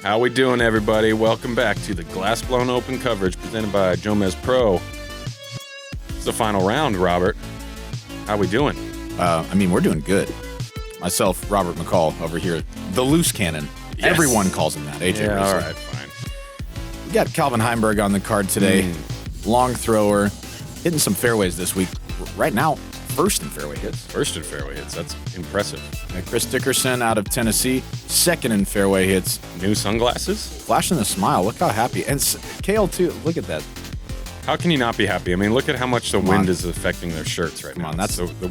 How we doing, everybody? Welcome back to the Glass Blown Open coverage presented by JomezPro. It's the final round, Robert. How we doing? We're doing good. Myself, Robert McCall, over here, the loose cannon. Yes. Everyone calls him that. AJ Yeah, Risley. all right, fine. We got Calvin Heimburg on the card today. Long thrower, hitting some fairways this week. Right now, first in fairway hits. First in fairway hits. That's impressive. Chris Dickerson out of Tennessee, second in fairway hits. New sunglasses? Flashing a smile. Look how happy. And Cale, too. Look at that. How can you not be happy? I mean, look at how much the wind is affecting their shirts right now.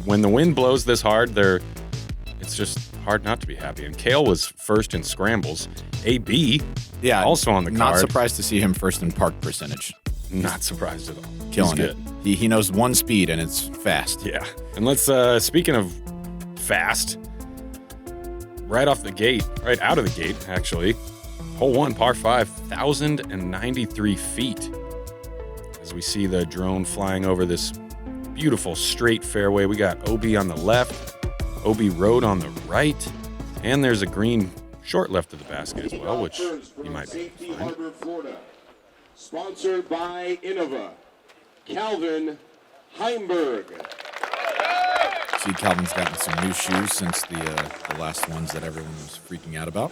When the wind blows this hard, it's just hard not to be happy. And Cale was first in scrambles. AB, also on the card. Not surprised to see him first in park percentage. Not surprised at all. Killing it. He knows one speed, and it's fast. Yeah. And let's, speaking of fast, right out of the gate, actually, hole 1, par 5, 1,093 feet. As we see the drone flying over this beautiful straight fairway, we got OB on the left, OB Road on the right, and there's a green short left of the basket as well, which you might be able to find. Heimburg, Florida. Sponsored by Innova. Calvin Heimburg. See, Calvin's gotten some new shoes since the last ones that everyone was freaking out about.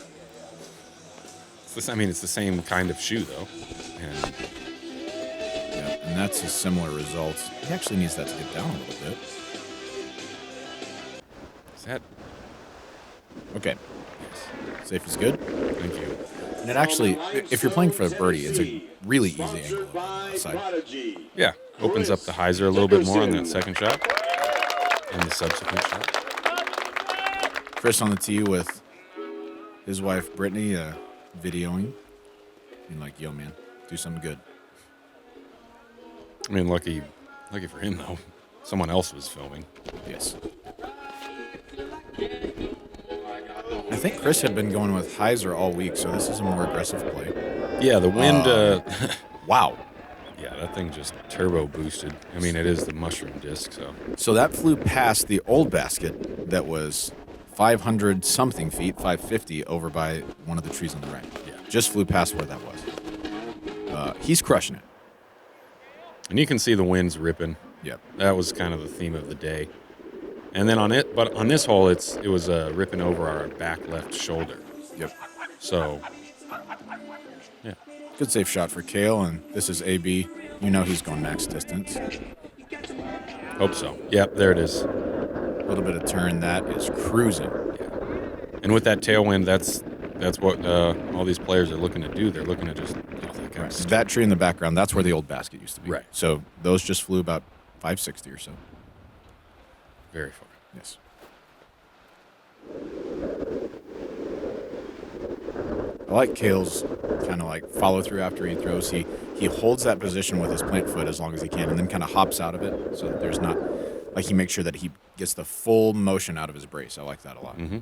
It's the same kind of shoe, though. And that's a similar result. He actually needs that to get down a little bit. Is that... Okay. Yes. Safe is good. Thank you. And it actually, if you're playing for a birdie, it's a really easy angle outside. Yeah. Opens up the hyzer a little bit more on that second shot and the subsequent shot. Chris on the tee with his wife, Brittany, videoing. Being like, yo, man, do something good. I mean, lucky for him, though. Someone else was filming. Yes. I think Chris had been going with hyzer all week, so this is a more aggressive play. Yeah, the wind... Wow. Yeah, that thing just turbo boosted. I mean, it is the mushroom disc, so... So that flew past the old basket that was 500-something feet, 550, over by one of the trees on the right. Yeah. Just flew past where that was. He's crushing it. And you can see the winds ripping. Yep. That was kind of the theme of the day. And then on this hole, it was ripping over our back left shoulder. Yep. So, yeah. Good safe shot for Cale, and this is AB. You know he's going max distance. Hope so. Yep, there it is. A little bit of turn. That is cruising. Yeah. And with that tailwind, that's what all these players are looking to do. They're looking to just... That tree in the background, that's where the old basket used to be. Right. So those just flew about 560 or so. Very far. Yes. I like Cale's kind of like follow through after he throws. He holds that position with his plant foot as long as he can and then kind of hops out of it so that there's not, like he makes sure that he gets the full motion out of his brace. I like that a lot. Mm-hmm.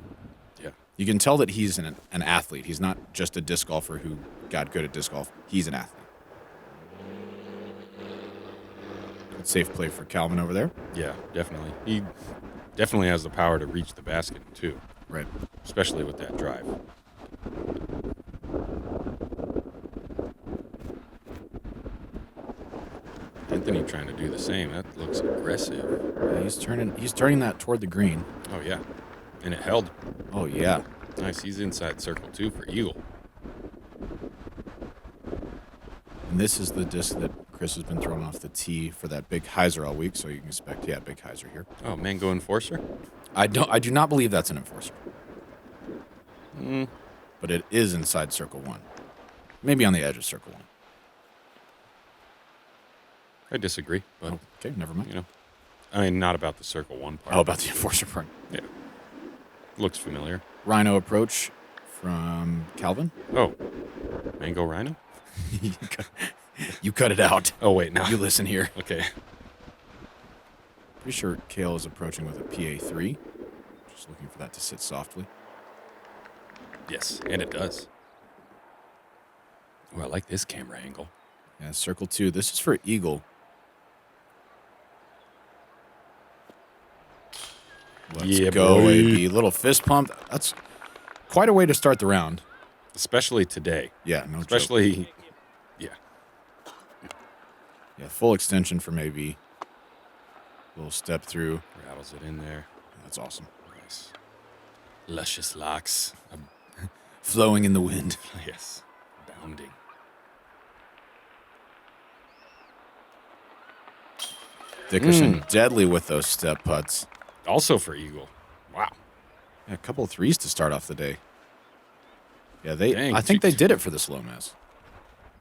Yeah. You can tell that he's an athlete. He's not just a disc golfer who got good at disc golf. He's an athlete. Good safe play for Calvin over there. Yeah, definitely. He definitely has the power to reach the basket, too. Right. Especially with that drive. Anthony trying to do the same. That looks aggressive. Yeah, he's turning that toward the green. Oh, yeah. And it held. Oh, yeah. Nice. He's inside circle, too, for eagle. And this is the disc that Chris has been throwing off the tee for that big hyzer all week, so you can expect, big hyzer here. Oh, Mango Enforcer? I do not believe that's an enforcer. But it is inside circle 1. Maybe on the edge of circle 1. I disagree, but... Oh, okay, never mind. Not about the circle 1 part. Oh, about the enforcer part. Yeah. Looks familiar. Rhino approach from Calvin. Oh, Mango Rhino? You cut it out. Oh, wait, now. You listen here. Okay. Pretty sure Cale is approaching with a PA3. Just looking for that to sit softly. Yes, and it does. Oh, I like this camera angle. Yeah, circle 2. This is for eagle. Let's go, boy. AB. Little fist pump. That's quite a way to start the round. especially today. Yeah, no Especially, joke. yeah. Yeah, full extension for maybe a little step through. Rattles it in there. That's awesome. Nice. Luscious locks. Flowing in the wind. Yes. Bounding. Dickerson deadly with those step putts. Also for eagle. Wow. Yeah, a couple of threes to start off the day. Yeah, Dang, I think they did it for the SloMez.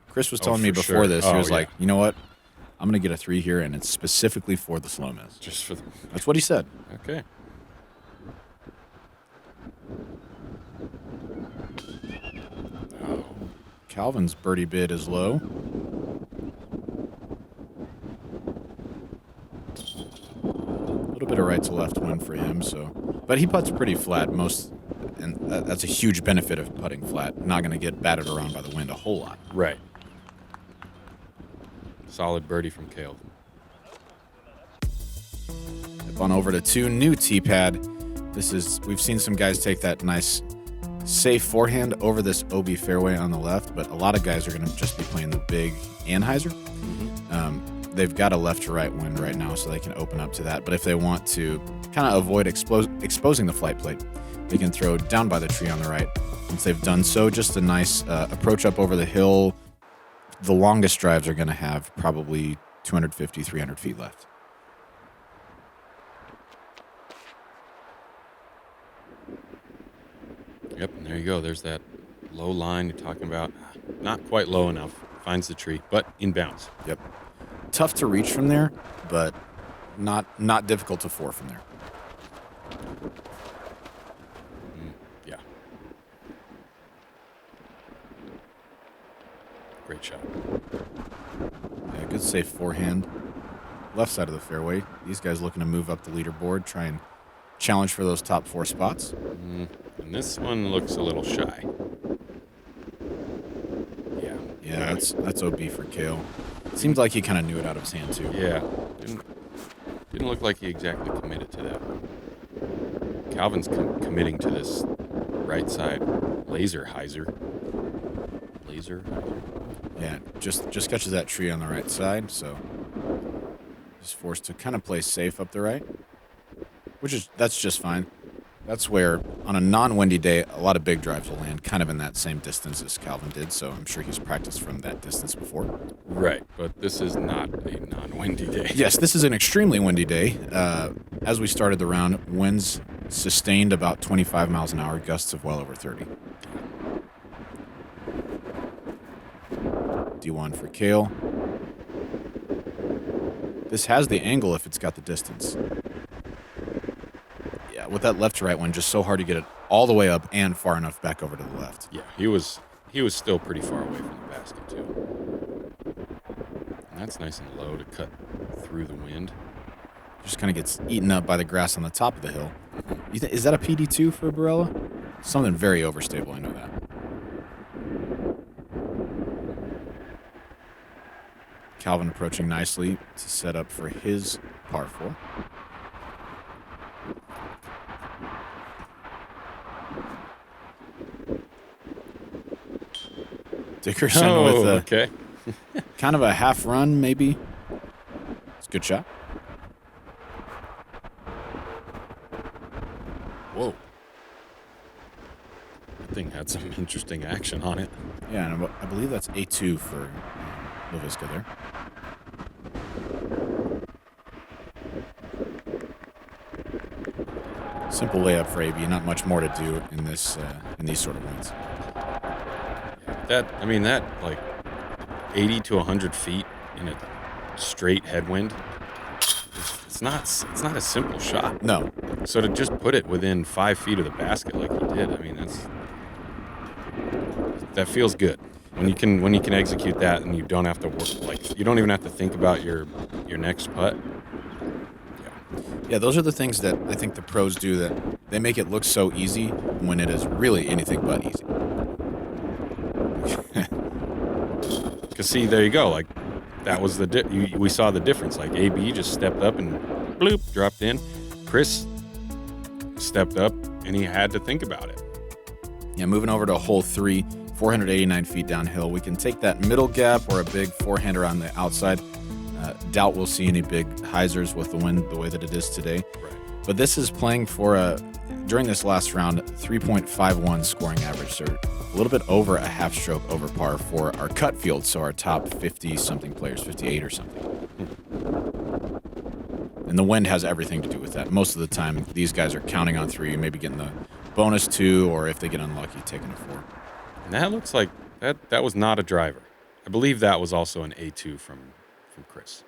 Chris was telling me for before sure. this, he was yeah. like, you know what? I'm going to get a 3 here, and it's specifically for the SloMez. Just for the... That's what he said. Okay. Oh. Calvin's birdie bid is low. A little bit of right to left wind for him, but he putts pretty flat and that's a huge benefit of putting flat. Not going to get battered around by the wind a whole lot. Right. Solid birdie from Cale. Up on over to 2, new tee pad. We've seen some guys take that nice safe forehand over this OB fairway on the left, but a lot of guys are going to just be playing the big Anheuser. They've got a left to right wind right now, so they can open up to that. But if they want to kind of avoid exposing the flight plate, they can throw down by the tree on the right. Once they've done so, just a nice approach up over the hill. The longest drives are going to have probably 250, 300 feet left. Yep, and there you go. There's that low line you're talking about. Not quite low enough. Finds the tree, but inbounds. Yep. Tough to reach from there, but not difficult to four from there. Yeah. Great shot. Yeah, good safe forehand. Left side of the fairway. These guys looking to move up the leaderboard, try and challenge for those top 4 spots. And this one looks a little shy. Yeah. Yeah, that's OB for Cale. Seems like he kind of knew it out of his hand, too. Yeah. Didn't look like he exactly committed to that one. Calvin's committing to this right side laser hyzer. Yeah, just catches that tree on the right side, so he's forced to kind of play safe up the right, that's just fine. That's where, on a non-windy day, a lot of big drives will land kind of in that same distance as Calvin did, so I'm sure he's practiced from that distance before. Right, but this is not a non-windy day. Yes, this is an extremely windy day. As we started the round, winds sustained about 25 miles an hour, gusts of well over 30. D1 for Cale. This has the angle if it's got the distance. Yeah, with that left to right one, just so hard to get it all the way up and far enough back over to the left. Yeah, he was still pretty far away from the basket too. And that's nice and low to cut through the wind. Just kind of gets eaten up by the grass on the top of the hill. Is that a PD2 for Barela? Something very overstable, I know that. Calvin approaching nicely to set up for his par 4. Dickerson with kind of a half run, maybe. It's a good shot. Whoa. That thing had some interesting action on it. Yeah, and I believe that's A2 for Leiviska there. Simple layup for AB. Not much more to do in this in these sort of winds. That like 80 to 100 feet in a straight headwind. It's not a simple shot. No. So to just put it within 5 feet of the basket like he did, that feels good. When you can execute that and you don't have to work, you don't even have to think about your next putt. Yeah, those are the things that I think the pros do, that they make it look so easy when it is really anything but easy. Because see, there you go. Like that was we saw the difference. Like AB just stepped up and bloop dropped in. Chris stepped up and he had to think about it. Yeah, moving over to hole 3. 489 feet downhill. We can take that middle gap or a big forehander on the outside. Doubt we'll see any big hyzers with the wind the way that it is today. Right. But this is playing for during this last round, 3.51 scoring average, so a little bit over a half stroke over par for our cut field, so our top 50-something players, 58 or something. And the wind has everything to do with that. Most of the time, these guys are counting on 3, maybe getting the bonus 2, or if they get unlucky, taking a 4. And that looks like that was not a driver. I believe that was also an A2 from Chris.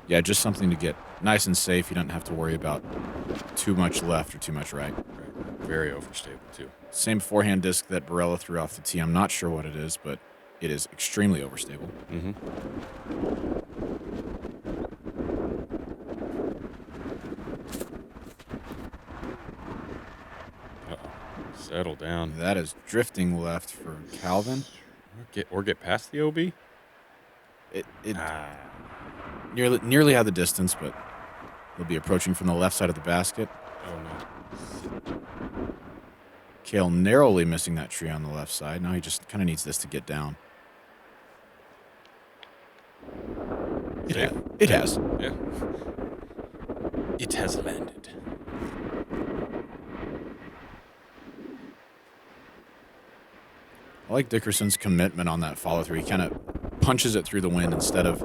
Yeah, just something to get nice and safe. You don't have to worry about too much left or too much right. Very overstable, too. Same forehand disc that Barela threw off the tee. I'm not sure what it is, but it is extremely overstable. Mm-hmm. Uh-oh. Settle down. That is drifting left for Calvin. Get past the OB? It nearly had the distance, but he'll be approaching from the left side of the basket. Oh, no. Cale narrowly missing that tree on the left side. Now he just kind of needs this to get down. It has. Yeah. It has landed. I like Dickerson's commitment on that follow-through. He kind of punches it through the wind instead of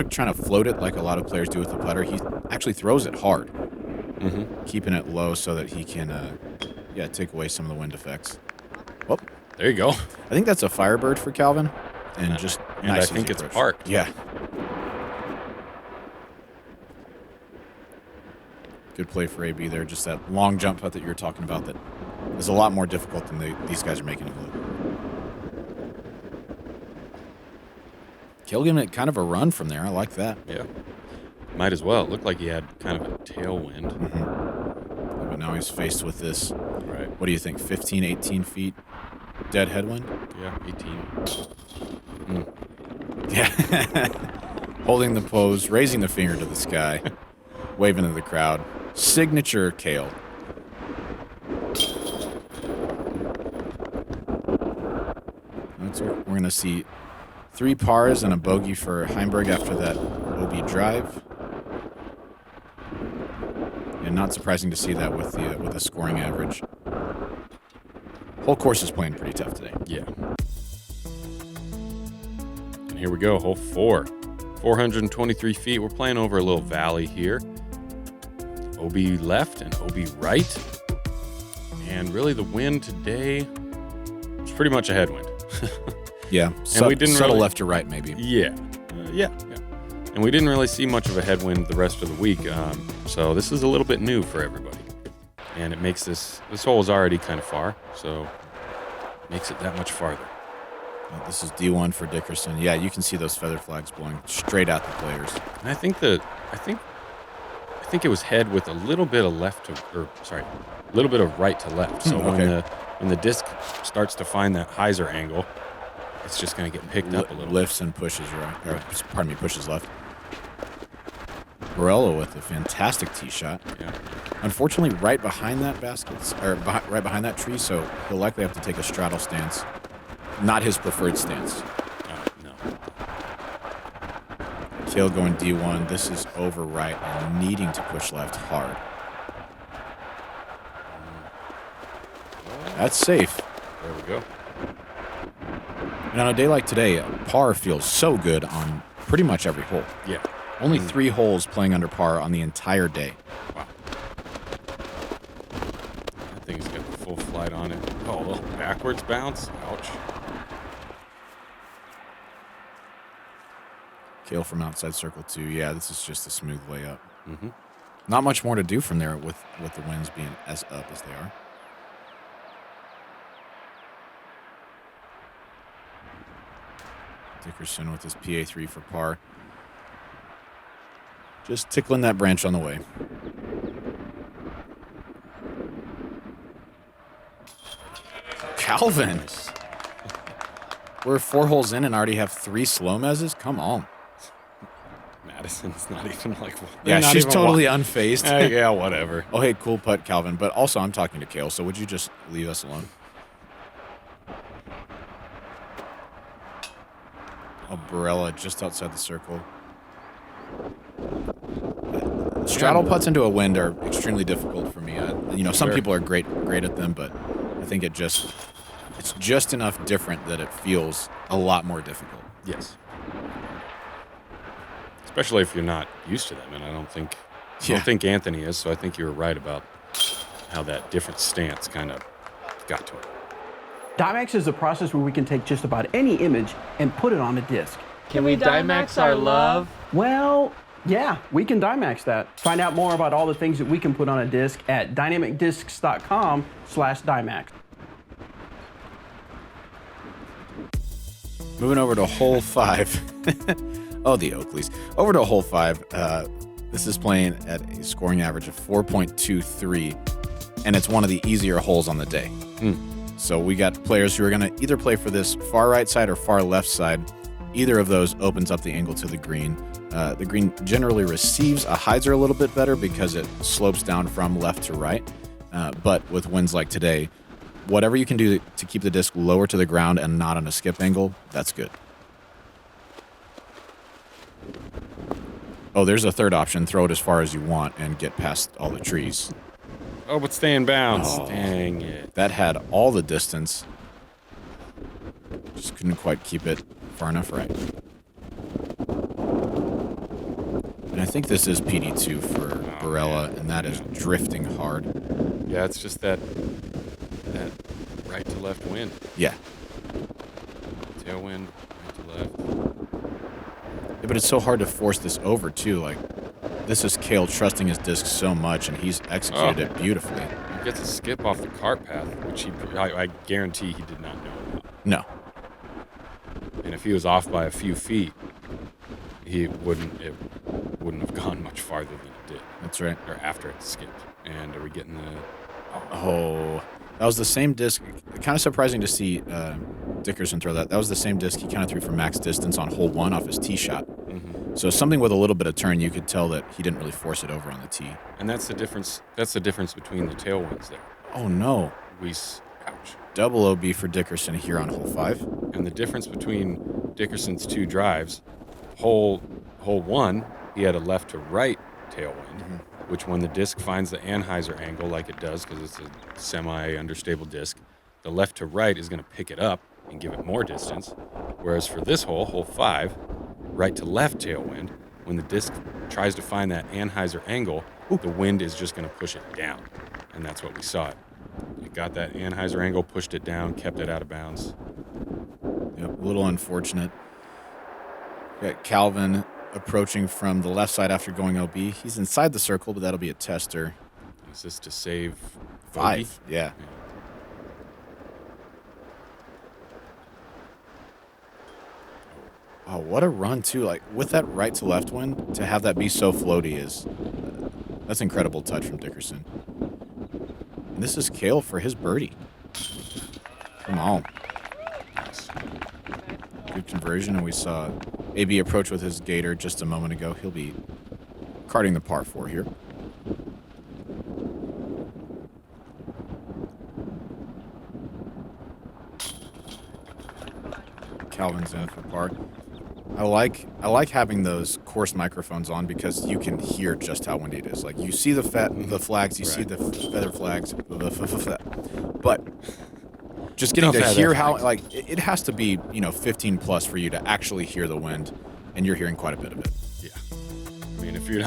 trying to float it like a lot of players do with the putter. He actually throws it hard, keeping it low so that he can, take away some of the wind effects. Well, there you go. I think that's a Firebird for Calvin, and just and nice. I think it's parked. Yeah. Good play for AB there. Just that long jump putt that you were talking about that is a lot more difficult than these guys are making it look. Cale giving it kind of a run from there. I like that. Yeah. Might as well. It looked like he had kind of a tailwind. Mm-hmm. But now he's faced with this. Right. What do you think? 15, 18 feet dead headwind? Yeah, 18. Yeah. Holding the pose, raising the finger to the sky, waving to the crowd. Signature Cale. We're going to see 3 pars and a bogey for Heimburg after that OB drive. And not surprising to see that with the scoring average. Whole course is playing pretty tough today. Yeah. And here we go, hole 4. 423 feet. We're playing over a little valley here. OB left and OB right. And really the wind today was pretty much a headwind. Yeah, and we didn't subtle really, left to right maybe. Yeah. And we didn't really see much of a headwind the rest of the week, so this is a little bit new for everybody. And it makes this hole is already kind of far, so it makes it that much farther. This is D1 for Dickerson. Yeah, you can see those feather flags blowing straight at the players. And I think it was head with a little bit of a little bit of right to left. So when the disc starts to find that hyzer angle, it's just going to get picked up a little. Lifts and pushes right, pushes left. Barela with a fantastic tee shot. Yeah. Unfortunately, right behind that right behind that tree, so he'll likely have to take a straddle stance. Not his preferred stance. No. Cale going D1. This is over right and needing to push left hard. That's safe. There we go. And on a day like today, par feels so good on pretty much every hole. Yeah. Only 3 holes playing under par on the entire day. Wow. That thing's got the full flight on it. Oh, a little backwards bounce. Ouch. Cale from outside circle 2. Yeah, this is just a smooth layup. Mm-hmm. Not much more to do from there with the winds being as up as they are. Dickerson with his PA3 for par. Just tickling that branch on the way. Calvin. We're 4 holes in and already have 3 SloMez's? Come on. Madison's not even like... Yeah, she's totally unfazed. Yeah, whatever. Oh, hey, cool putt, Calvin. But also, I'm talking to Cale, so would you just leave us alone? Oh, Barela just outside the circle. Straddle putts into a wind are extremely difficult for me. Some people are great at them, but I think it's just enough different that it feels a lot more difficult. Yes. Especially if you're not used to them, and I don't think Anthony is, so I think you were right about how that different stance kind of got to him. Dymax is a process where we can take just about any image and put it on a disc. Can we Dymax our love? Well, yeah, we can Dymax that. Find out more about all the things that we can put on a disc at dynamicdiscs.com/Dymax. Moving over to hole 5. Oh, the Oakleys. Over to hole 5. This is playing at a scoring average of 4.23, and it's one of the easier holes on the day. So we got players who are going to either play for this far right side or far left side. Either of those opens up the angle to the green. The green generally receives a hyzer a little bit better because it slopes down from left to right. But with winds like today, whatever you can do to keep the disc lower to the ground and not on a skip angle, that's good. Oh, there's a third option. Throw it as far as you want and get past all the trees. Oh, but stay in bounds. Oh, dang it. That had all the distance. Just couldn't quite keep it far enough right. And I think this is PD2 for Barela, and that is drifting hard. Yeah, it's just that right to left wind. Yeah. Tailwind, right to left. Yeah, but it's so hard to force this over, too. Like, this is Cale trusting his disc so much, and he's executed it beautifully. He gets a skip off the cart path, which I guarantee he did not know about. No. And if he was off by a few feet, it wouldn't have gone much farther than it did. That's right. Or after it skipped. And are we getting the... Oh, that was the same disc. Kind of surprising to see Dickerson throw that. That was the same disc he kind of threw for max distance on hole 1 off his tee shot. Mm-hmm. So something with a little bit of turn, you could tell that he didn't really force it over on the tee. And that's the difference. That's the difference between the tailwinds there. Oh, no. Ouch. Double OB for Dickerson here on hole 5. And the difference between Dickerson's 2 drives, hole 1, he had a left to right tailwind, which when the disc finds the anhyzer angle like it does because it's a semi-understable disc, the left to right is going to pick it up and give it more distance. Whereas for this hole 5, right to left tailwind, when the disc tries to find that anhyzer angle, the wind is just going to push it down. And that's what we saw. It got that anhyzer angle, pushed it down, kept it out of bounds. Yep, a little unfortunate. Got Calvin approaching from the left side after going OB. He's inside the circle, but that'll be a tester. Is this to save 5? Yeah. Oh, what a run, too. Like, with that right to left wind, to have that be so floaty is... that's incredible touch from Dickerson. And this is Cale for his birdie. Come on. Good conversion, and we saw AB approach with his gator just a moment ago. He'll be carting the par 4 here. Calvin's in for par. I like having those course microphones on because you can hear just how windy it is. Like, you see the flags, you see the feather flags, but just getting to hear how, like, it has to be 15 plus for you to actually hear the wind, and you're hearing quite a bit of it. Yeah, I mean, if you're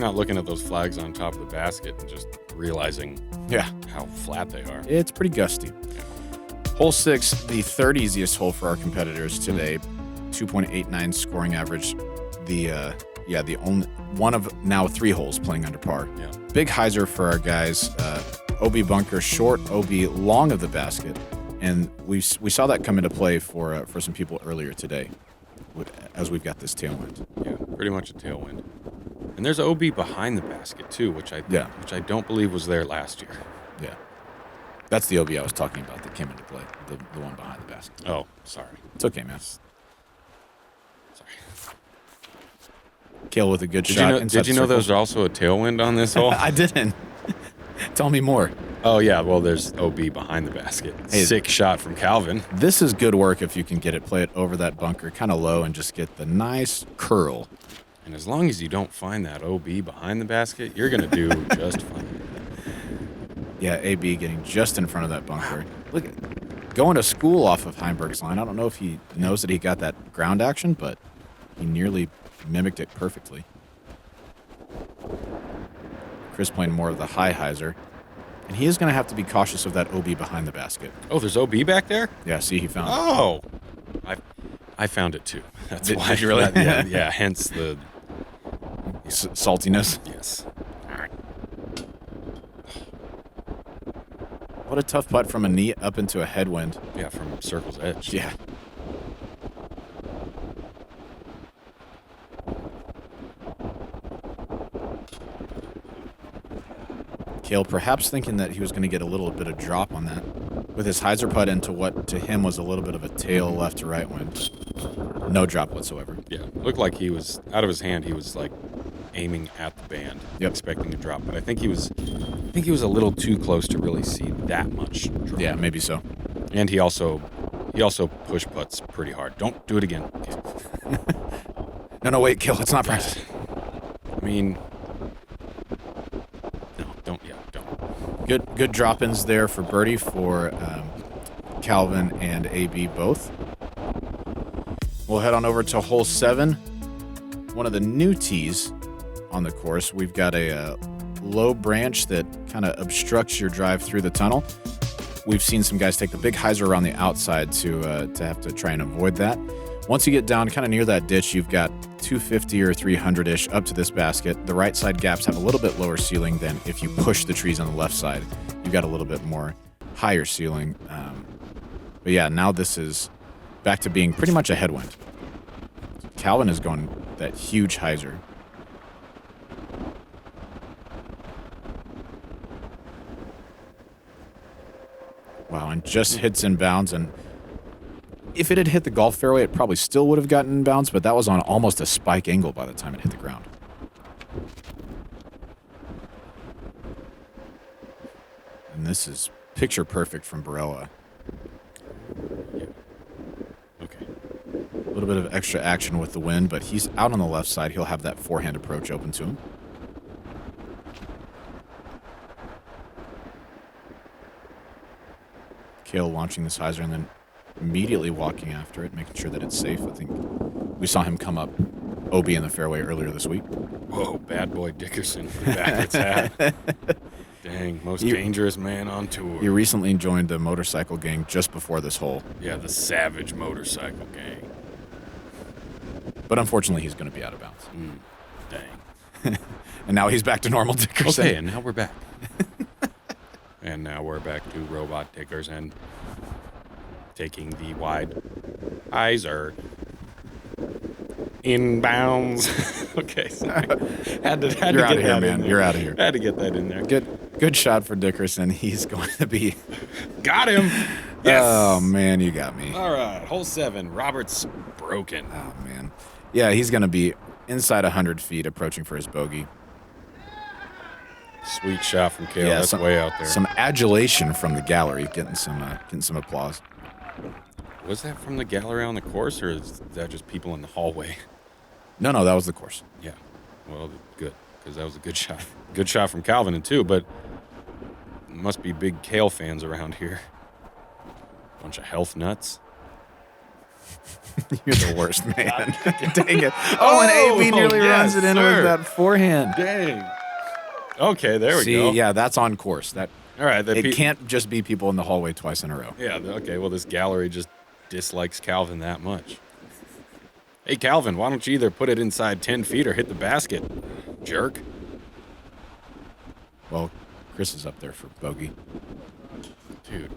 not looking at those flags on top of the basket and just realizing how flat they are, it's pretty gusty. Hole 6, the third easiest hole for our competitors today. 2.89 scoring average. The only one of now 3 holes playing under par. Yeah. Big hyzer for our guys. OB bunker short, OB long of the basket, and we saw that come into play for some people earlier today, as we've got this tailwind. Yeah, pretty much a tailwind. And there's OB behind the basket too, which I don't believe was there last year. Yeah. That's the OB I was talking about that came into play, the one behind the basket. Oh, sorry. It's okay, man. Sorry. Cale with a good shot. Did you know there's also a tailwind on this hole? I didn't. Tell me more. Oh, yeah. Well, there's OB behind the basket. Hey. Sick shot from Calvin. This is good work if you can get it, play it over that bunker, kind of low, and just get the nice curl. And as long as you don't find that OB behind the basket, you're going to do just fine. Yeah, AB getting just in front of that bunker. Look, going to school off of Heimburg's line. I don't know if he knows that he got that ground action, but he nearly mimicked it perfectly. Chris playing more of the high hyzer. And he is going to have to be cautious of that OB behind the basket. Oh, there's OB back there? Yeah, see, he found it. Oh. I found it too. That's Did why. you really? Yeah, hence the... Saltiness. Yes. What a tough putt from a knee up into a headwind. Yeah, from circle's edge. Yeah. Cale perhaps thinking that he was going to get a little bit of drop on that with his hyzer putt into what to him was a little bit of a tail left to right wind. No drop whatsoever. Yeah, looked like he was, out of his hand, he was like aiming at the band, Yep. expecting to drop. But I think he was a little too close to really see that much drop. Yeah, maybe so. And he also push putts pretty hard. Don't do it again. No, wait, Cale, it's not practice. I mean, no, don't. Good drop-ins there for birdie for Calvin and AB both. We'll head on over to hole 7. One of the new tees on the course. We've got a low branch that kind of obstructs your drive through the tunnel. We've seen some guys take the big hyzer around the outside to have to try and avoid that. Once you get down kind of near that ditch, you've got 250 or 300-ish up to this basket. The right side gaps have a little bit lower ceiling than if you push the trees on the left side. You've got a little bit more higher ceiling. But yeah, now this is back to being pretty much a headwind. Calvin is going that huge hyzer. Wow, and just hits in bounds. And if it had hit the golf fairway, it probably still would have gotten in bounds, but that was on almost a spike angle by the time it hit the ground. And this is picture perfect from Barela. Okay. A little bit of extra action with the wind, but he's out on the left side. He'll have that forehand approach open to him. Cale launching this hyzer and then immediately walking after it, making sure that it's safe. I think we saw him come up OB in the fairway earlier this week. Whoa, bad boy Dickerson with the backwards hat. Dang, most dangerous man on tour. He recently joined the motorcycle gang just before this hole. Yeah, the savage motorcycle gang. But unfortunately, he's going to be out of bounds. Dang. And now he's back to normal Dickerson. Okay, and now we're back. And now we're back to Robot Dickerson taking the wide hyzer. Inbounds. Okay, sorry. Had to You're get out of here, that man. in there. You're out of here. Had to get that in there. Good shot for Dickerson. He's going to be... Got him. Yes. Oh, man, you got me. All right, hole 7. Robert's broken. Oh, man. Yeah, he's going to be inside 100 feet approaching for his bogey. Sweet shot from Cale. Yeah, That's way out there. Some adulation from the gallery, getting some applause. Was that from the gallery on the course, or is that just people in the hallway? No, that was the course. Yeah. Well, good, because that was a good shot. Good shot from Calvin, too, but must be big Cale fans around here. Bunch of health nuts. You're the worst, man. Dang it. Oh, and AB nearly runs it in with that forehand. Dang. Okay, there we go. See, yeah, that's on course. That All right. It can't just be people in the hallway twice in a row. Yeah, okay, well, this gallery just dislikes Calvin that much. Hey, Calvin, why don't you either put it inside 10 feet or hit the basket, jerk? Well, Chris is up there for bogey. Dude.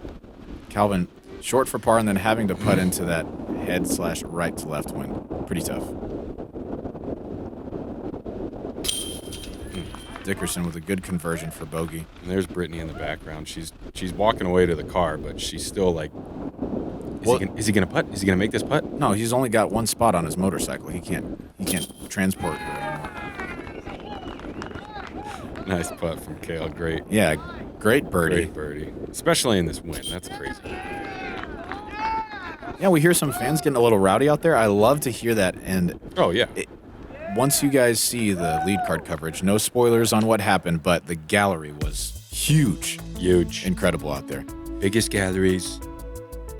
Calvin, short for par and then having to putt into that head/right to left wind. Pretty tough. Dickerson with a good conversion for bogey. And there's Brittany in the background. She's walking away to the car, but she's still like, is he gonna putt? Is he gonna make this putt? No, he's only got one spot on his motorcycle. He can't transport her anymore. Nice putt from Cale. Great. Yeah, great birdie. Great birdie. Especially in this wind. That's crazy. Yeah, we hear some fans getting a little rowdy out there. I love to hear that. And Oh, yeah. once you guys see the lead card coverage, no spoilers on what happened, but the gallery was huge. Huge. Incredible out there. Biggest galleries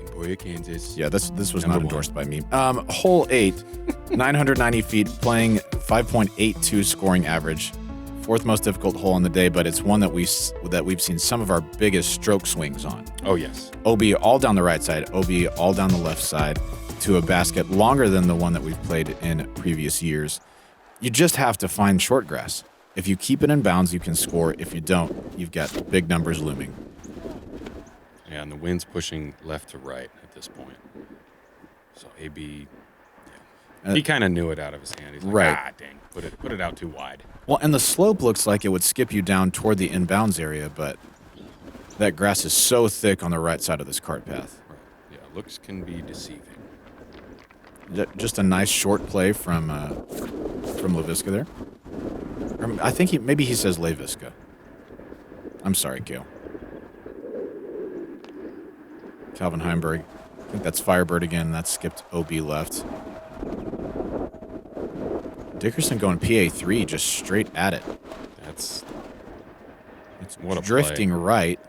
in Boyer, Kansas. Yeah, this was Number not one. endorsed by me. Hole 8, 990 feet, playing 5.82 scoring average. Fourth most difficult hole on the day, but it's one that we've seen some of our biggest stroke swings on. Oh, yes. OB all down the right side, OB all down the left side to a basket longer than the one that we've played in previous years. You just have to find short grass. If you keep it in bounds, you can score. If you don't, you've got big numbers looming. Yeah, and the wind's pushing left to right at this point. So AB, he kind of knew it out of his hand. He's like, Right. dang, put it out too wide. Well, and the slope looks like it would skip you down toward the inbounds area, but that grass is so thick on the right side of this cart path. Right. Yeah, looks can be deceiving. Just a nice short play from Leiviska there. I think maybe he says Leiviska. I'm sorry, Cale. Calvin Heimburg. I think that's Firebird again. That skipped OB left. Dickerson going PA3 just straight at it. It's what a Drifting play. right.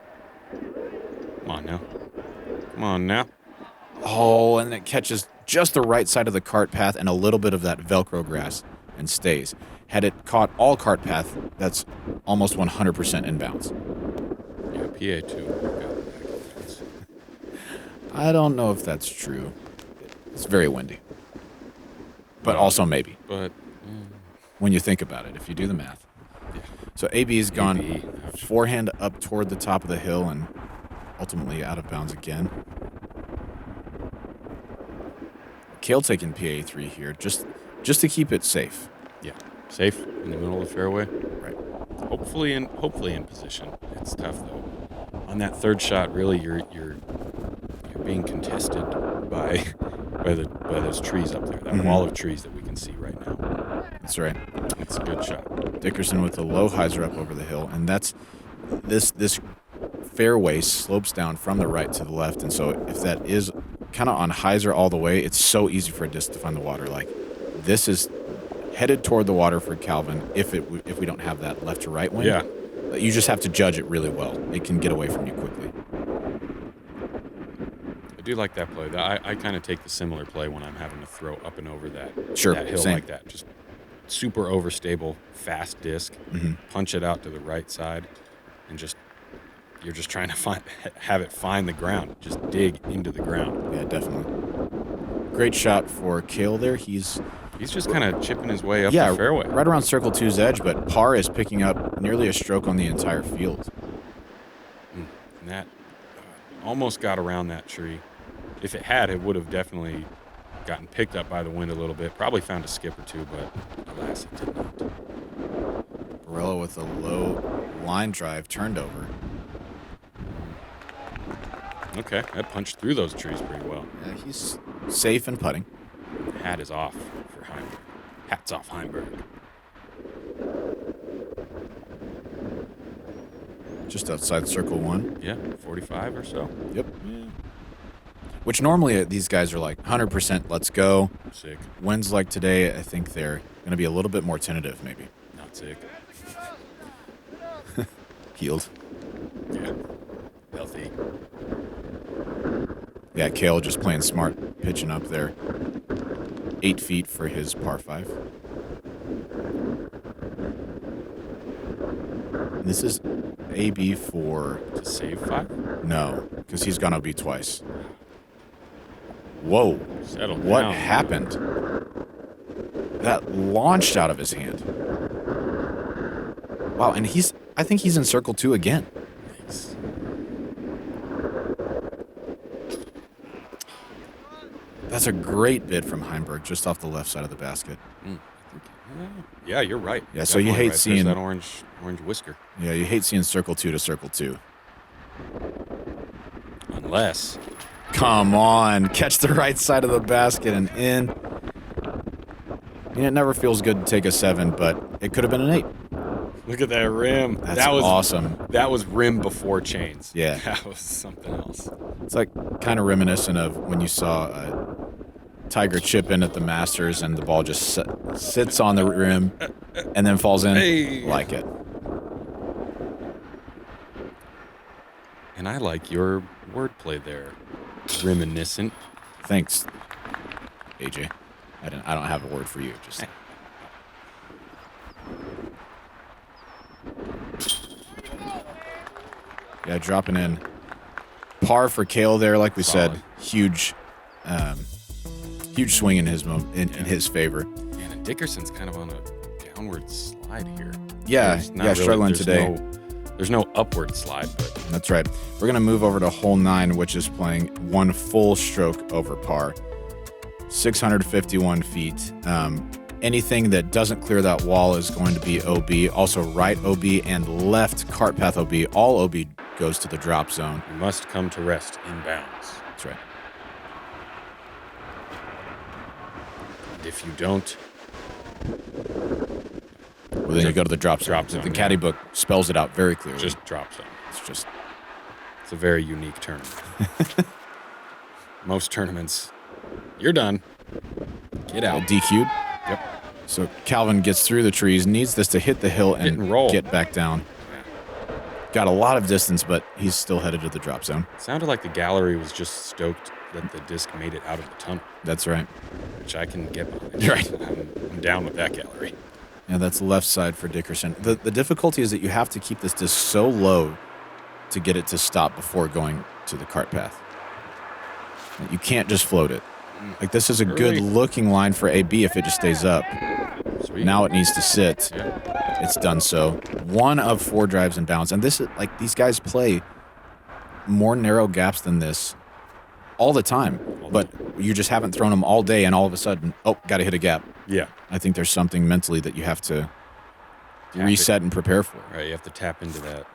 Come on now. Come on now. Oh, and it catches just the right side of the cart path and a little bit of that Velcro grass and stays. Had it caught all cart path, that's almost 100% inbounds. Yeah, PA2. I don't know if that's true. It's very windy. But also maybe, But when you think about it, if you do the math. yeah. So AB's gone AB, ouch. forehand up toward the top of the hill and ultimately out of bounds again. Cale taking PA3 here, just to keep it safe. Yeah, safe in the middle of the fairway. Right. Hopefully in position. It's tough though. On that third shot, really, you're being contested by those trees up there. That wall of trees that we can see right now. That's right. It's a good shot. Dickerson with the low hyzer up over the hill, and that's this fairway slopes down from the right to the left, and so if that is kind of on hyzer all the way, it's so easy for a disc to find the water. Like this is headed toward the water for Calvin if we don't have that left to right wind. Yeah. You just have to judge it really well. It can get away from you quickly. I do like that play. I kind of take the similar play when I'm having to throw up and over that hill same. like that. Just super overstable, fast disc, punch it out to the right side, and you're just trying to have it find the ground. Just dig into the ground. Yeah, definitely. Great shot for Cale there. He's just kind of chipping his way up yeah, the fairway. right around Circle 2's edge, but par is picking up nearly a stroke on the entire field. And that almost got around that tree. If it had, it would have definitely gotten picked up by the wind a little bit. Probably found a skip or two, but alas, it did not. Barela with a low line drive turned over. Okay, that punched through those trees pretty well. Yeah, he's safe in putting. The hat is off for Heimburg. Hats off Heimburg. Just outside Circle 1. Yeah, 45 or so. Yep. Yeah. Which normally these guys are like 100%, let's go. Sick. Winds like today, I think they're going to be a little bit more tentative maybe. Not sick. Healed. Yeah. Healthy. Yeah, Cale just playing smart, pitching up there. 8 feet for his par 5. And this is AB for... To save 5? No, because he's gone OB twice. Whoa. Settle What down. happened? That launched out of his hand. Wow, and I think he's in Circle 2 again. Thanks. That's a great bid from Heimburg, just off the left side of the basket. Yeah, you're right. Yeah, so you Definitely hate right. seeing- There's that orange whisker. Yeah, you hate seeing Circle 2 to Circle 2. Unless Come on, catch the right side of the basket and in. I mean, it never feels good to take a 7, but it could have been an 8. Look at that rim. That's that was awesome. That was rim before chains. Yeah. That was something else. It's like kind of reminiscent of when you saw Tiger chip in at the Masters and the ball just sits on the rim and then falls in. Hey. Like it. And I like your wordplay there. Reminiscent. Thanks, AJ. I don't have a word for you. Just yeah, dropping in. Par for Cale there, like we Solid. said. Huge swing in his in his favor. Man, and Dickerson's kind of on a downward slide here. Yeah, There's not struggling there's today. There's no upward slide, but That's right. We're going to move over to hole 9, which is playing one full stroke over par. 651 feet. Anything that doesn't clear that wall is going to be OB. Also right OB and left cart path OB. All OB goes to the drop zone. you must come to rest in bounds. That's right. And if you don't, Well, then you go to the drop zone. Drop zone, The yeah. caddy book spells it out very clearly. just drop zone. It's It's a very unique tournament. Most tournaments, you're done. Get out. DQ'd. Yep. So Calvin gets through the trees, needs this to hit the hill Hit and and roll. get back down. Got a lot of distance, but he's still headed to the drop zone. Sounded like the gallery was just stoked that the disc made it out of the tunnel, That's right. which I can get behind. Right. I'm down with that gallery. Yeah, that's left side for Dickerson. The difficulty is that you have to keep this disc so low to get it to stop before going to the cart path. You can't just float it. Like, this is a good looking line for AB if it just stays up. Sweet. Now it needs to sit. Yeah. It's done so. 1 of 4 drives in bounds. And this is like, these guys play more narrow gaps than this all the time. But you just haven't thrown them all day, and all of a sudden, oh, got to hit a gap. Yeah. I think there's something mentally that you have to Tap reset and prepare for. Right. You have to tap into those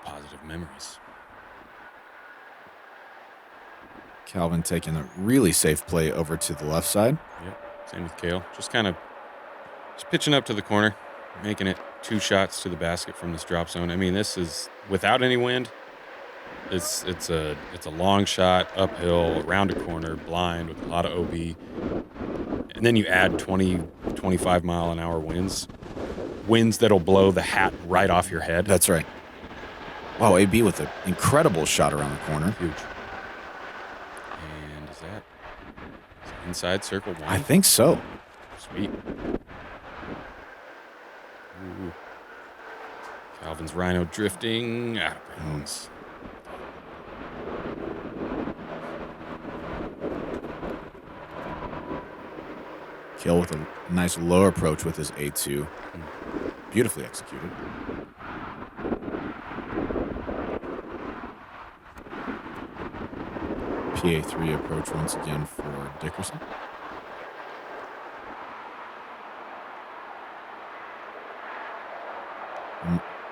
positive memories. Calvin taking a really safe play over to the left side. Yep. Same with Cale. Just pitching up to the corner, making it 2 shots to the basket from this drop zone. I mean, this is without any wind. It's a long shot uphill around a corner, blind with a lot of OB, and then you add 25 mile an hour winds that'll blow the hat right off your head. That's right. Wow, AB with an incredible shot around the corner. Huge. And is that inside circle 1? I think so. Sweet. Ooh. Calvin's Rhino drifting out of bounds. Cale with a nice low approach with his A2. Beautifully executed. PA3 approach once again for Dickerson.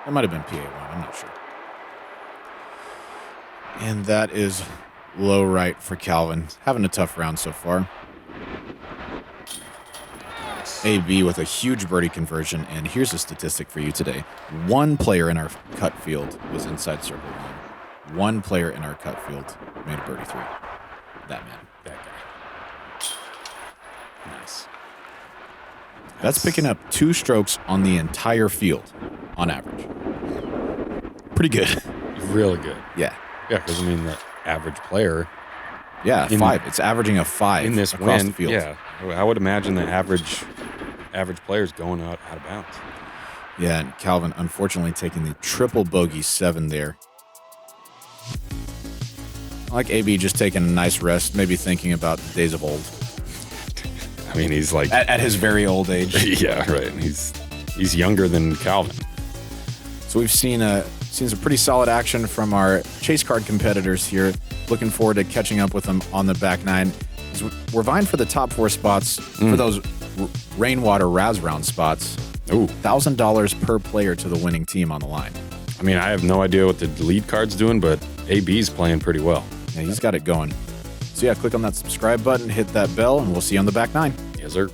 That might have been PA1, I'm not sure. And that is low right for Calvin. Having a tough round so far. AB with a huge birdie conversion, and here's a statistic for you today. 1 player in our cut field was inside circle 1. 1 player in our cut field made a birdie 3. That man. That guy. Nice. That's picking up 2 strokes on the entire field, on average. Pretty good. Really good. Yeah. Yeah, because I mean the average player Yeah, 5. It's averaging a 5 in this across wind. the field. Yeah, I would imagine the average player's going out of bounds. Yeah, and Calvin unfortunately taking the triple bogey 7 there. I like AB just taking a nice rest, maybe thinking about the days of old. I mean, he's like At his very old age. yeah, right. He's younger than Calvin. So we've seen some pretty solid action from our chase card competitors here. Looking forward to catching up with them on the back 9. We're vying for the top 4 spots for those rainwater Raz round spots. Ooh. $1,000 per player to the winning team on the line. I mean, I have no idea what the lead card's doing, but AB's playing pretty well. Yeah, he's got it going. So yeah, click on that subscribe button, hit that bell, and we'll see you on the back 9. Yes, sir.